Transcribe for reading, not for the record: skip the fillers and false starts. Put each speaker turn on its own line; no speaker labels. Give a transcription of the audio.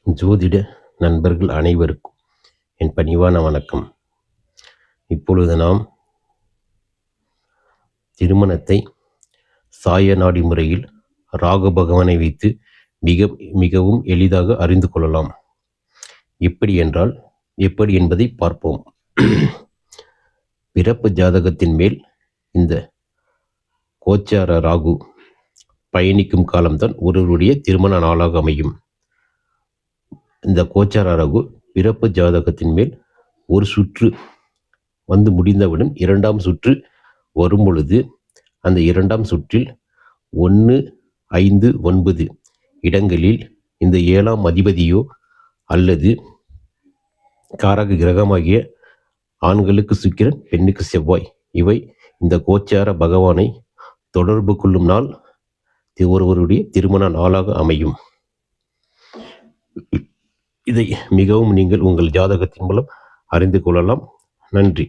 ஜோதிட நண்பர்கள் அனைவருக்கும் என் பணிவான வணக்கம். இப்பொழுது நாம் திருமணத்தை சாய நாடி முறையில் ராகு பகவானை வைத்து மிகவும் எளிதாக அறிந்து கொள்ளலாம். எப்படி என்பதை பார்ப்போம். பிறப்பு ஜாதகத்தின் மேல் இந்த கோச்சார ராகு பயணிக்கும் காலம்தான் ஒருவருடைய திருமண நாளாக அமையும். இந்த கோச்சார ராகு பிறப்பு ஜாதகத்தின் மேல் ஒரு சுற்று வந்து முடிந்தவுடன் இரண்டாம் சுற்று வரும் பொழுது அந்த இரண்டாம் சுற்றில் 1, 5, 9 இடங்களில் இந்த 7ஆம் அதிபதியோ அல்லது காரக கிரகமாகிய ஆண்களுக்கு சுக்கிரன், பெண்ணுக்கு செவ்வாய், இவை இந்த கோச்சார பகவானை தொடர்பு கொள்ளும் நாள் ஒருவருடைய திருமண நாளாக அமையும். இதை மிகவும் நீங்கள் உங்கள் ஜாதகத்தின் மூலம் அறிந்து கொள்ளலாம். நன்றி.